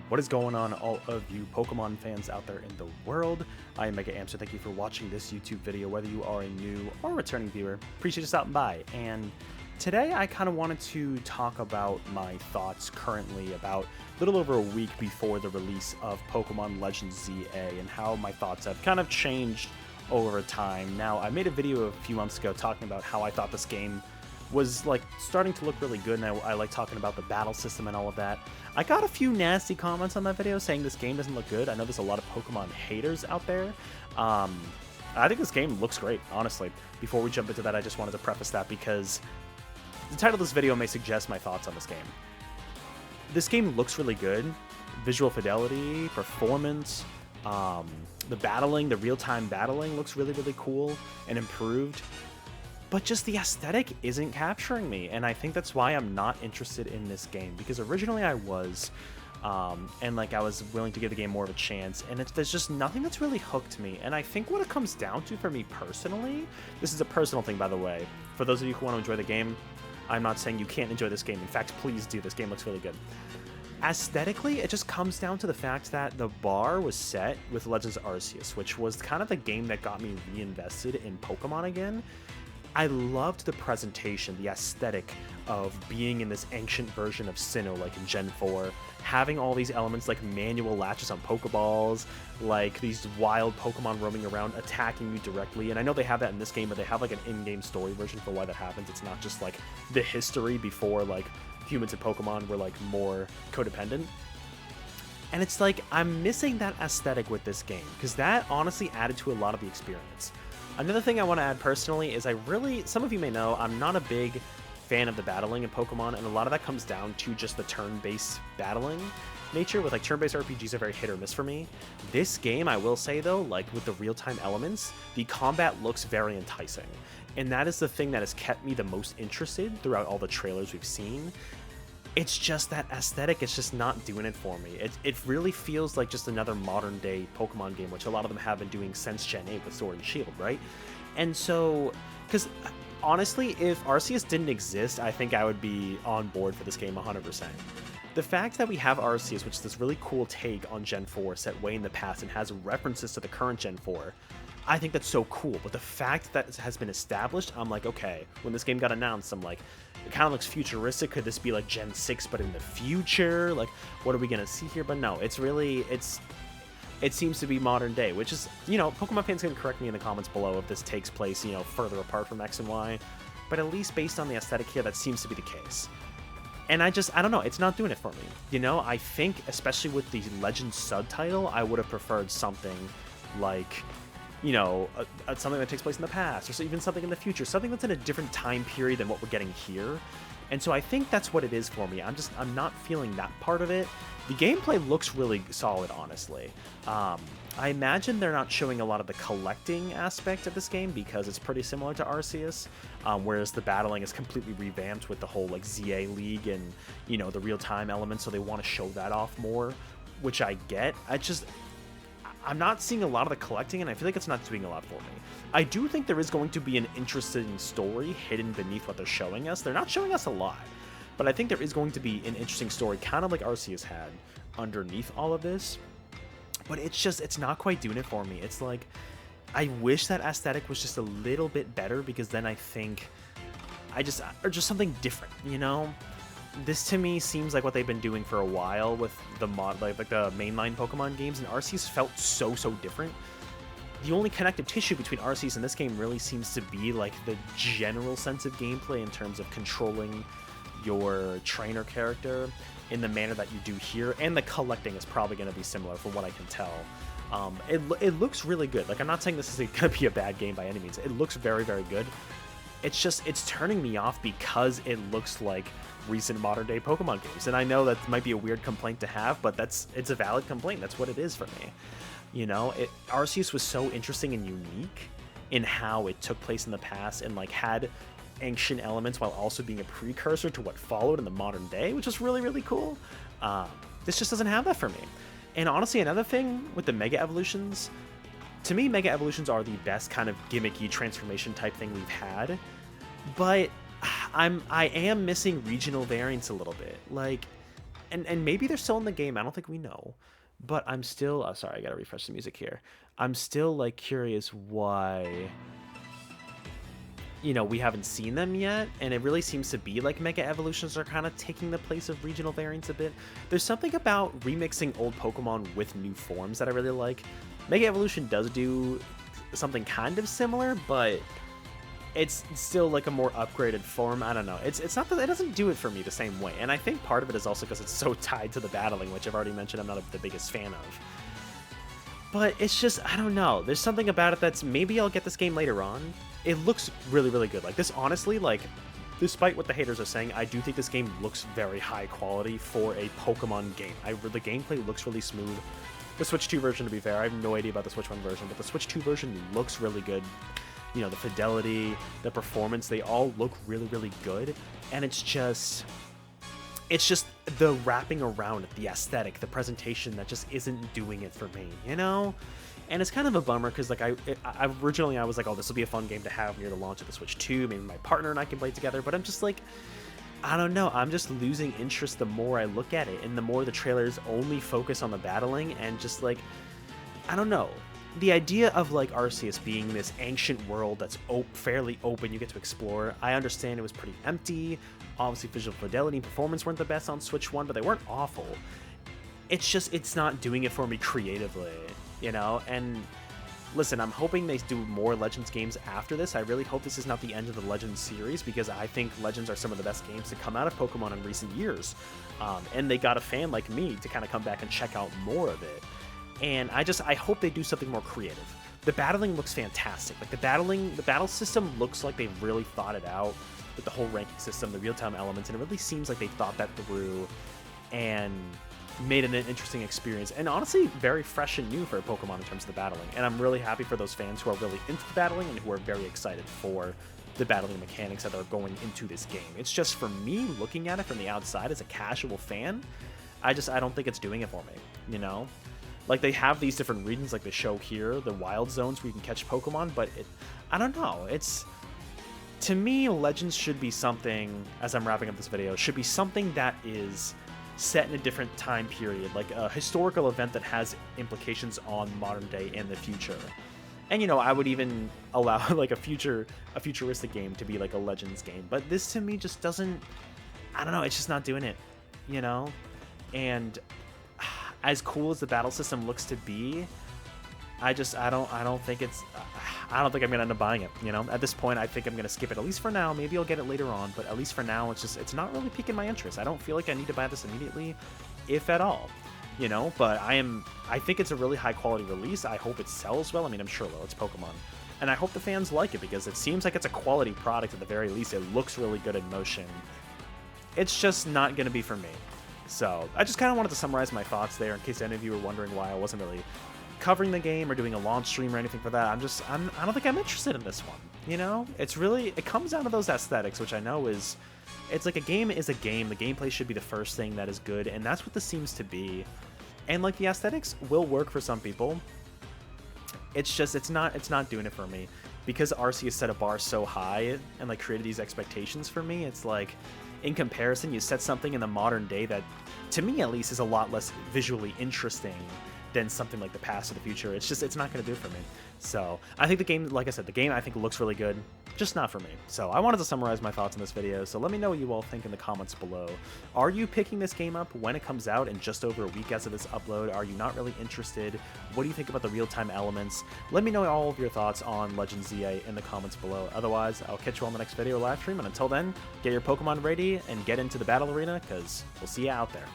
What is going on, all of you Pokemon fans out there in the world? I am Mega Amster. Thank you for watching this YouTube video, whether you are a new or returning viewer. Appreciate you stopping by. And today I kind of wanted to talk about my thoughts currently about a little over a week before the release of Pokemon Legends Z-A and how my thoughts have kind of changed over time. Now, I made a video a few months ago talking about how I thought this game was like starting to look really good, and I like talking about the battle system and all of that. I got a few nasty comments on that video saying this game doesn't look good. I know there's a lot of Pokemon haters out there. I think this game looks great, honestly. Before we jump into that, I just wanted to preface that because the title of this video may suggest my thoughts on this game. This game looks really good. Visual fidelity, performance, the battling, the real-time battling looks really, really cool and improved. But just the aesthetic isn't capturing me, and I think that's why I'm not interested in this game, because originally I was, and like I was willing to give the game more of a chance, and there's just nothing that's really hooked me. And I think what it comes down to for me personally, this is a personal thing, by the way, for those of you who want to enjoy the game, I'm not saying you can't enjoy this game. In fact, please do. This game looks really good. Aesthetically, it just comes down to the fact that the bar was set with Legends Arceus, which was kind of the game that got me reinvested in Pokemon again. I loved the presentation, the aesthetic of being in this ancient version of Sinnoh, like in Gen 4, having all these elements like manual latches on Pokeballs, like these wild Pokemon roaming around attacking you directly. And I know they have that in this game, but they have like an in-game story version for why that happens. It's not just like the history before like humans and Pokemon were like more codependent. And it's like, I'm missing that aesthetic with this game, because that honestly added to a lot of the experience. Another thing I want to add personally is some of you may know, I'm not a big fan of the battling in Pokemon, and a lot of that comes down to just the turn-based battling nature, with like turn-based RPGs are very hit or miss for me. This game, I will say though, like with the real-time elements, the combat looks very enticing. And that is the thing that has kept me the most interested throughout all the trailers we've seen. It's just that aesthetic, it's just not doing it for me. It really feels like just another modern day Pokemon game, which a lot of them have been doing since Gen 8 with Sword and Shield, right? And so, because honestly, if Arceus didn't exist, I think I would be on board for this game 100%. The fact that we have Arceus, which is this really cool take on Gen 4 set way in the past and has references to the current Gen 4, I think that's so cool. But the fact that it has been established, I'm like, okay, when this game got announced, I'm like, it kind of looks futuristic. Could this be like Gen 6 but in the future? Like, what are we gonna see here? But no, it's really, it seems to be modern day, which is, you know, Pokemon fans can correct me in the comments below if this takes place, you know, further apart from X and Y, but at least based on the aesthetic here, that seems to be the case. And I don't know, it's not doing it for me. You know, I think, especially with the Legends subtitle, I would have preferred something like, you know, something that takes place in the past, or even something in the future, something that's in a different time period than what we're getting here. And so I think that's what it is for me. I'm not feeling that part of it. The gameplay looks really solid, honestly. I imagine they're not showing a lot of the collecting aspect of this game because it's pretty similar to Arceus, whereas the battling is completely revamped with the whole like ZA League and, you know, the real-time element, so they want to show that off more, which I get. I'm not seeing a lot of the collecting, and I feel like it's not doing a lot for me. I do think there is going to be an interesting story hidden beneath what they're showing us. They're not showing us a lot, but I think there is going to be an interesting story, kind of like Arceus had, underneath all of this. But it's not quite doing it for me. It's like, I wish that aesthetic was just a little bit better, because then I think or just something different, you know? This to me seems like what they've been doing for a while with the like the mainline Pokemon games, and Arceus felt so different. The only connective tissue between Arceus and this game really seems to be like the general sense of gameplay in terms of controlling your trainer character in the manner that you do here, and the collecting is probably going to be similar from what I can tell. It looks really good. Like, I'm not saying this is going to be a bad game by any means. It looks very good. It's turning me off because it looks like recent modern day Pokemon games. And I know that might be a weird complaint to have, but it's a valid complaint. That's what it is for me. You know, Arceus was so interesting and unique in how it took place in the past, and like had ancient elements while also being a precursor to what followed in the modern day, which is really cool. This just doesn't have that for me. And honestly, another thing with the Mega Evolutions, to me, Mega Evolutions are the best kind of gimmicky transformation type thing we've had, but I am missing regional variants a little bit. Like, and maybe they're still in the game. I don't think we know. But I'm still, oh, sorry, I gotta refresh the music here. I'm still like curious why, you know, we haven't seen them yet, and it really seems to be like Mega Evolutions are kind of taking the place of regional variants a bit. There's something about remixing old Pokemon with new forms that I really like. Mega Evolution does do something kind of similar, but it's still like a more upgraded form. I don't know. It's not that it doesn't do it for me the same way, and I think part of it is also because it's so tied to the battling, which I've already mentioned I'm not the biggest fan of. But it's just, I don't know. There's something about it that's, maybe I'll get this game later on. It looks really, really good. Like, this honestly, like, despite what the haters are saying, I do think this game looks very high quality for a Pokemon game. The gameplay looks really smooth. The Switch 2 version, to be fair, I have no idea about the Switch 1 version, but the Switch 2 version looks really good. You know, the fidelity, the performance, they all look really, really good. And it's just the wrapping around it, the aesthetic, the presentation that just isn't doing it for me, you know? And it's kind of a bummer because, like, originally I was like, oh, this will be a fun game to have near the launch of the Switch 2. Maybe my partner and I can play together. But I'm just like, I don't know. I'm just losing interest the more I look at it, and the more the trailers only focus on the battling, and just like, I don't know. The idea of like Arceus being this ancient world that's fairly open, you get to explore. I understand it was pretty empty. Obviously, visual fidelity and performance weren't the best on Switch 1, but they weren't awful. It's just, it's not doing it for me creatively, you know? And listen, I'm hoping they do more Legends games after this. I really hope this is not the end of the Legends series, because I think Legends are some of the best games to come out of Pokemon in recent years. And they got a fan like me to kind of come back and check out more of it. And I hope they do something more creative. The battling looks fantastic. Like, the battle system looks like they've really thought it out with the whole ranking system, the real-time elements, and it really seems like they thought that through and made it an interesting experience. And honestly, very fresh and new for Pokemon in terms of the battling. And I'm really happy for those fans who are really into the battling and who are very excited for the battling mechanics that are going into this game. It's just, for me, looking at it from the outside as a casual fan, I don't think it's doing it for me, you know? Like, they have these different regions, like they show here, the wild zones where you can catch Pokemon, but I don't know. To me, Legends should be something, as I'm wrapping up this video, should be something that is set in a different time period, like a historical event that has implications on modern day and the future. And, you know, I would even allow like a futuristic game to be like a Legends game, but this to me just doesn't, I don't know, it's just not doing it, you know? And as cool as the battle system looks to be, I don't think I'm gonna end up buying it, you know? At this point, I think I'm gonna skip it, at least for now. Maybe I'll get it later on, but at least for now, it's not really piquing my interest. I don't feel like I need to buy this immediately, if at all, you know? But I think it's a really high quality release. I hope it sells well. I mean, I'm sure it will. It's Pokemon. And I hope the fans like it, because it seems like it's a quality product at the very least. It looks really good in motion. It's just not gonna be for me. So I just kind of wanted to summarize my thoughts there in case any of you were wondering why I wasn't really covering the game or doing a launch stream or anything for that. I don't think I'm interested in this one, you know? It comes down to those aesthetics, which I know it's like a game is a game. The gameplay should be the first thing that is good, and that's what this seems to be. And like, the aesthetics will work for some people. It's just, it's not doing it for me. Because Arceus set a bar so high and like created these expectations for me, it's like, in comparison, you set something in the modern day that, to me at least, is a lot less visually interesting than something like the past or the future. It's not going to do it for me. So I think the game, like I said, I think looks really good, just not for me. So I wanted to summarize my thoughts on this video, so let me know what you all think in the comments below. Are you picking this game up when it comes out in just over a week as of this upload? Are you not really interested? What do you think about the real-time elements? Let me know all of your thoughts on Legends Z-A in the comments below. Otherwise, I'll catch you on the next video or live stream, and until then, get your Pokemon ready and get into the battle arena, because we'll see you out there.